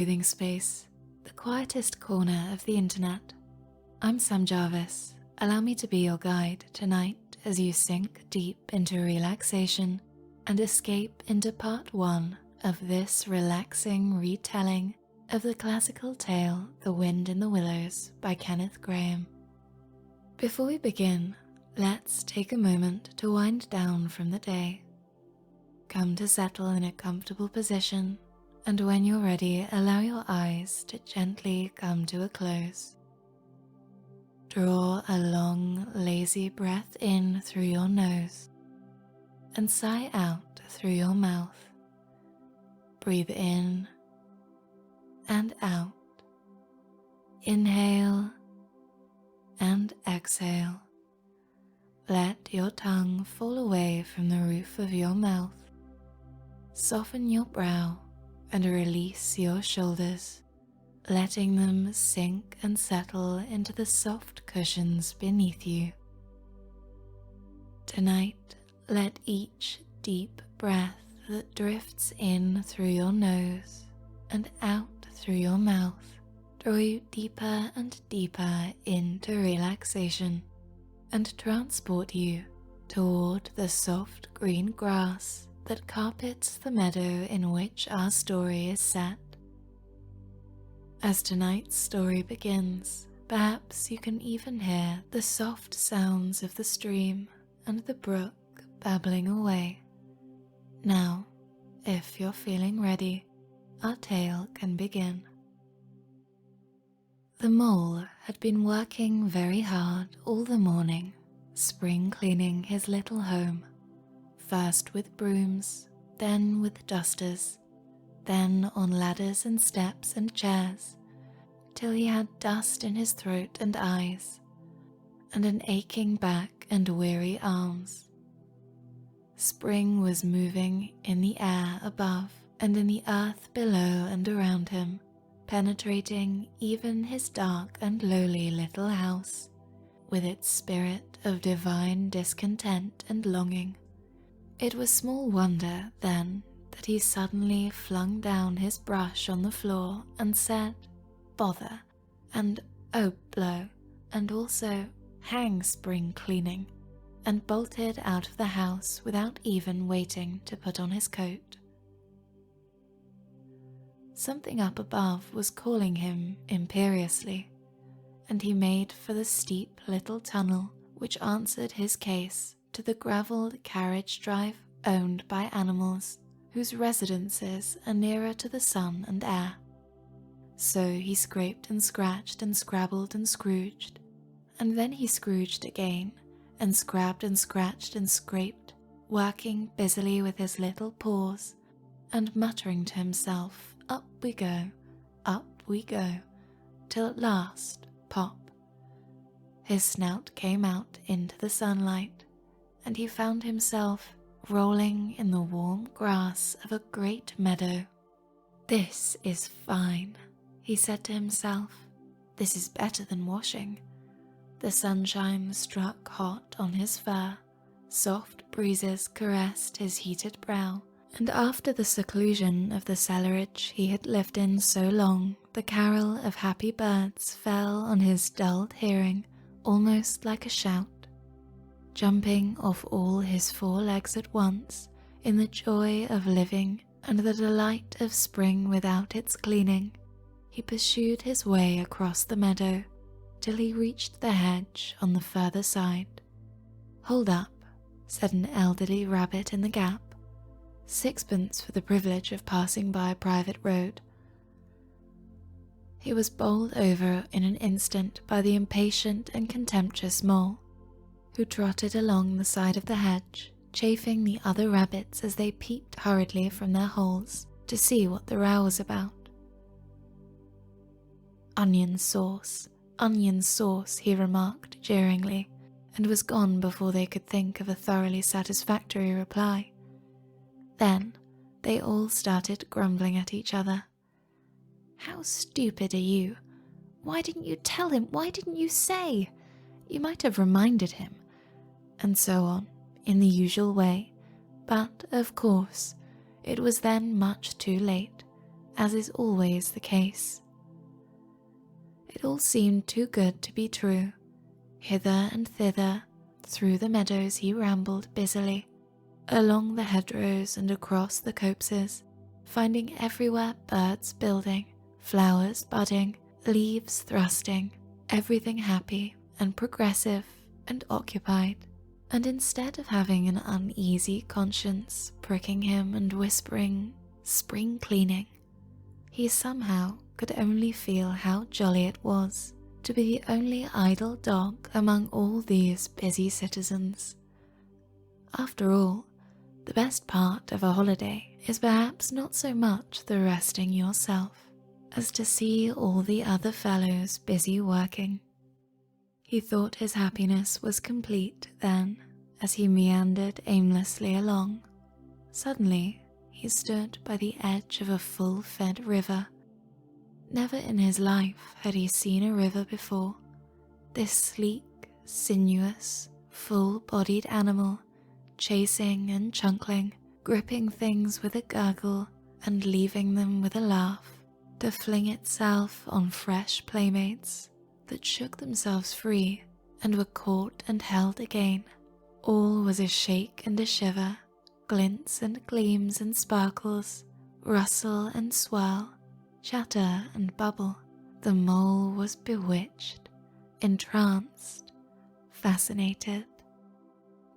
Breathingspace, the quietest corner of the internet. I'm Sam Jarvis. Allow me to be your guide tonight as you sink deep into relaxation and escape into part one of this relaxing retelling of the classical tale The Wind in the Willows by Kenneth Grahame. Before we begin, let's take a moment to wind down from the day. Come to settle in a comfortable position, and when you're ready, allow your eyes to gently come to a close. Draw a long, lazy breath in through your nose and sigh out through your mouth. Breathe in and out. Inhale and exhale. Let your tongue fall away from the roof of your mouth. Soften your brow and release your shoulders, letting them sink and settle into the soft cushions beneath you. Tonight, let each deep breath that drifts in through your nose and out through your mouth draw you deeper and deeper into relaxation and transport you toward the soft green grass that carpets the meadow in which our story is set. As tonight's story begins, perhaps you can even hear the soft sounds of the stream and the brook babbling away. Now, if you're feeling ready, our tale can begin. The mole had been working very hard all the morning, spring cleaning his little home. First with brooms, then with dusters, then on ladders and steps and chairs, till he had dust in his throat and eyes, and an aching back and weary arms. Spring was moving in the air above and in the earth below and around him, penetrating even his dark and lowly little house, with its spirit of divine discontent and longing. It was small wonder, then, that he suddenly flung down his brush on the floor and said, "Bother," and "Oh, blow," and also "Hang spring cleaning," and bolted out of the house without even waiting to put on his coat. Something up above was calling him imperiously, and he made for the steep little tunnel which answered his case to the gravelled carriage drive owned by animals whose residences are nearer to the sun and air. So he scraped and scratched and scrabbled and scrooged, and then he scrooged again and scrabbed and scratched and scraped, working busily with his little paws and muttering to himself, up we go, till at last, pop, his snout came out into the sunlight, and he found himself rolling in the warm grass of a great meadow. "This is fine," he said to himself. "This is better than washing." The sunshine struck hot on his fur, soft breezes caressed his heated brow, and after the seclusion of the cellarage he had lived in so long, the carol of happy birds fell on his dulled hearing almost like a shout. Jumping off all his four legs at once in the joy of living and the delight of spring without its cleaning, he pursued his way across the meadow till he reached the hedge on the further side. "Hold up," said an elderly rabbit in the gap. "Sixpence for the privilege of passing by a private road." He was bowled over in an instant by the impatient and contemptuous mole, who trotted along the side of the hedge, chaffing the other rabbits as they peeped hurriedly from their holes to see what the row was about. Onion sauce," he remarked jeeringly, and was gone before they could think of a thoroughly satisfactory reply. Then they all started grumbling at each other. "How stupid are you? Why didn't you tell him? Why didn't you say? You might have reminded him," and so on, in the usual way, but, of course, it was then much too late, as is always the case. It all seemed too good to be true. Hither and thither, through the meadows he rambled busily, along the hedgerows and across the copses, finding everywhere birds building, flowers budding, leaves thrusting, everything happy and progressive and occupied. And instead of having an uneasy conscience pricking him and whispering, "Spring cleaning," he somehow could only feel how jolly it was to be the only idle dog among all these busy citizens. After all, the best part of a holiday is perhaps not so much the resting yourself as to see all the other fellows busy working. He thought his happiness was complete then, as he meandered aimlessly along. Suddenly, he stood by the edge of a full-fed river. Never in his life had he seen a river before. This sleek, sinuous, full-bodied animal, chasing and chunkling, gripping things with a gurgle and leaving them with a laugh, to fling itself on fresh playmates that shook themselves free and were caught and held again. All was a shake and a shiver, glints and gleams and sparkles, rustle and swirl, chatter and bubble. The mole was bewitched, entranced, fascinated.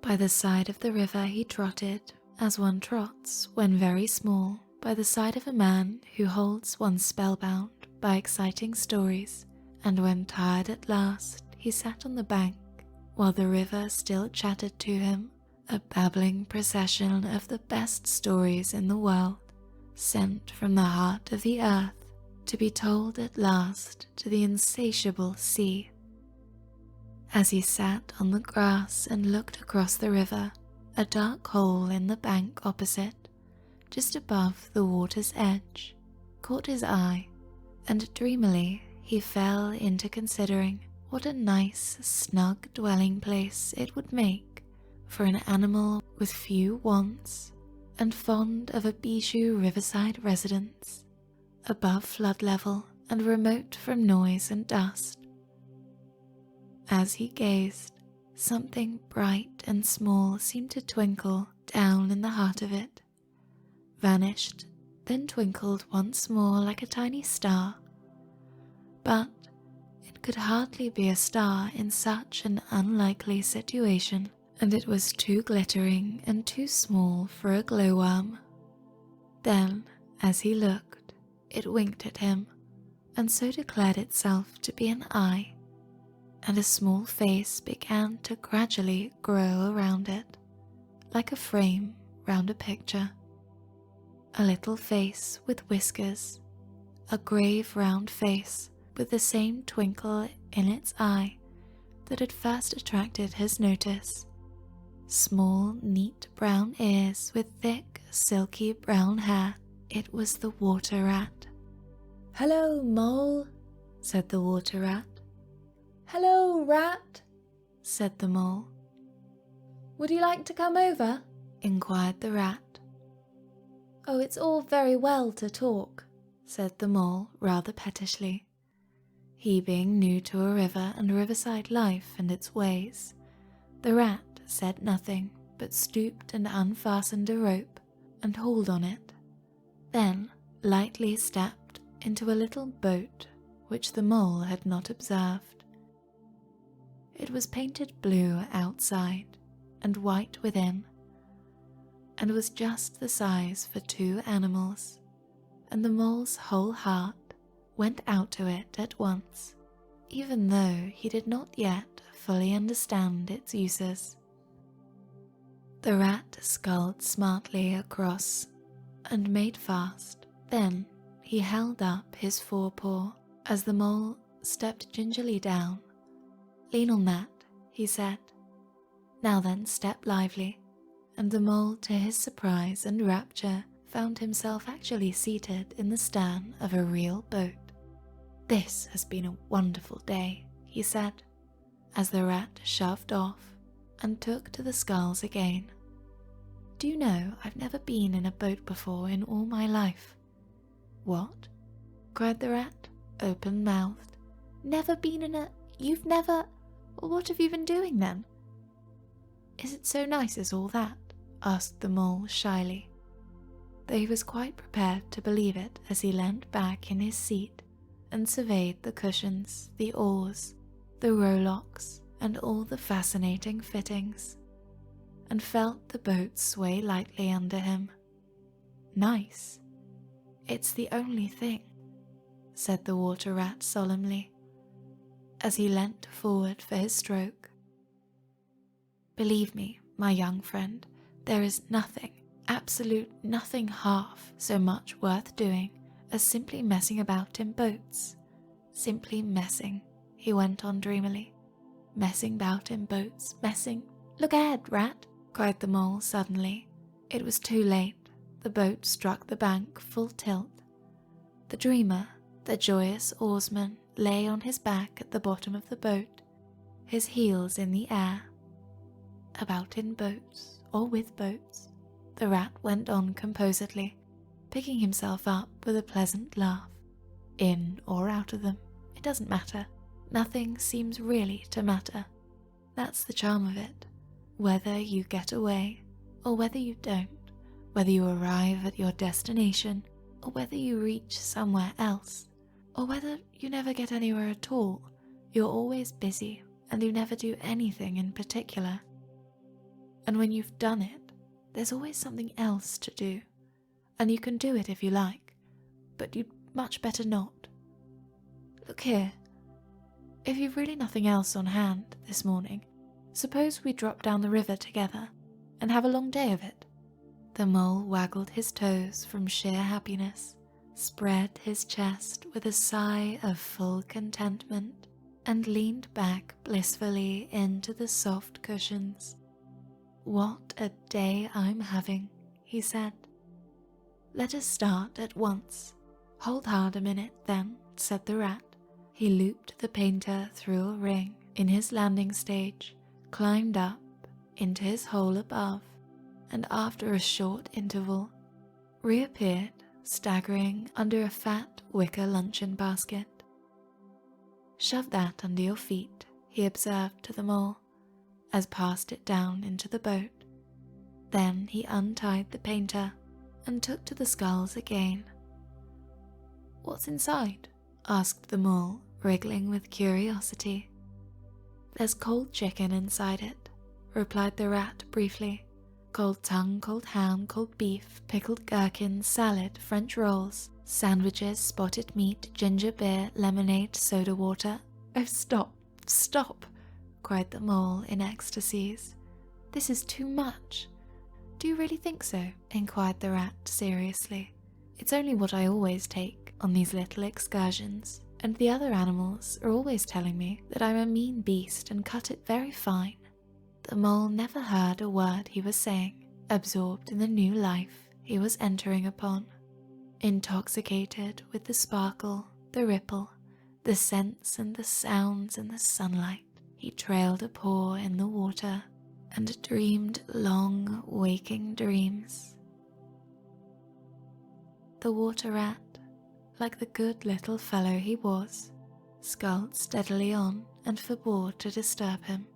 By the side of the river he trotted, as one trots when very small, by the side of a man who holds one spellbound by exciting stories, and when tired at last he sat on the bank while the river still chattered to him, a babbling procession of the best stories in the world, sent from the heart of the earth to be told at last to the insatiable sea. As he sat on the grass and looked across the river, a dark hole in the bank opposite, just above the water's edge, caught his eye, and dreamily he fell into considering what a nice, snug dwelling place it would make for an animal with few wants and fond of a bijou riverside residence, above flood level and remote from noise and dust. As he gazed, something bright and small seemed to twinkle down in the heart of it, vanished, then twinkled once more like a tiny star. But it could hardly be a star in such an unlikely situation, and it was too glittering and too small for a glowworm. Then, as he looked, it winked at him, and so declared itself to be an eye, and a small face began to gradually grow around it, like a frame round a picture. A little face with whiskers, a grave round face with the same twinkle in its eye that had first attracted his notice. Small, neat brown ears with thick, silky brown hair. It was the water rat. "Hello, mole," said the water rat. "Hello, rat," said the mole. "Would you like to come over?" inquired the rat. "Oh, it's all very well to talk," said the mole rather pettishly. He being new to a river and riverside life and its ways, the rat said nothing but stooped and unfastened a rope and hauled on it, then lightly stepped into a little boat which the mole had not observed. It was painted blue outside and white within, and was just the size for two animals, and the mole's whole heart went out to it at once, even though he did not yet fully understand its uses. The rat sculled smartly across and made fast. Then he held up his forepaw as the mole stepped gingerly down. "Lean on that," he said. "Now then, step lively," and the mole, to his surprise and rapture, found himself actually seated in the stern of a real boat. "This has been a wonderful day," he said, as the rat shoved off and took to the sculls again. "Do you know, I've never been in a boat before in all my life." "What?" cried the rat, open-mouthed. "Never been in a... You've never... What have you been doing then?" "Is it so nice as all that?" asked the mole shyly, though he was quite prepared to believe it as he leant back in his seat and surveyed the cushions, the oars, the rowlocks, and all the fascinating fittings, and felt the boat sway lightly under him. "Nice? It's the only thing," said the water rat solemnly, as he leant forward for his stroke. "Believe me, my young friend, there is nothing, absolute nothing half so much worth doing as simply messing about in boats. Simply messing," he went on dreamily. "Messing about in boats, messing... Look ahead, rat!" cried the mole suddenly. It was too late. The boat struck the bank full tilt. The dreamer, the joyous oarsman, lay on his back at the bottom of the boat, his heels in the air. "About in boats, or with boats," the rat went on composedly, picking himself up with a pleasant laugh. "In or out of them, it doesn't matter. Nothing seems really to matter. That's the charm of it. Whether you get away, or whether you don't, whether you arrive at your destination, or whether you reach somewhere else, or whether you never get anywhere at all, you're always busy and you never do anything in particular. And when you've done it, there's always something else to do, and you can do it if you like, but you'd much better not. Look here, if you've really nothing else on hand this morning, suppose we drop down the river together and have a long day of it." The mole waggled his toes from sheer happiness, spread his chest with a sigh of full contentment, and leaned back blissfully into the soft cushions. "What a day I'm having," he said. "Let us start at once." "Hold hard a minute, then," said the rat. He looped the painter through a ring in his landing stage, climbed up into his hole above, and after a short interval, reappeared, staggering under a fat wicker luncheon basket. "Shove that under your feet," he observed to them all, as passed it down into the boat. Then he untied the painter and took to the sculls again. "What's inside?" asked the mole, wriggling with curiosity. "There's cold chicken inside it," replied the rat briefly. "Cold tongue, cold ham, cold beef, pickled gherkins, salad, French rolls, sandwiches, spotted meat, ginger beer, lemonade, soda water." "Oh, stop, stop," cried the mole in ecstasies. "This is too much." "Do you really think so?" inquired the rat seriously. "It's only what I always take on these little excursions, and the other animals are always telling me that I'm a mean beast and cut it very fine." The mole never heard a word he was saying, absorbed in the new life he was entering upon. Intoxicated with the sparkle, the ripple, the scents and the sounds and the sunlight, he trailed a paw in the water and dreamed long, waking dreams. The water rat, like the good little fellow he was, sculled steadily on and forbore to disturb him.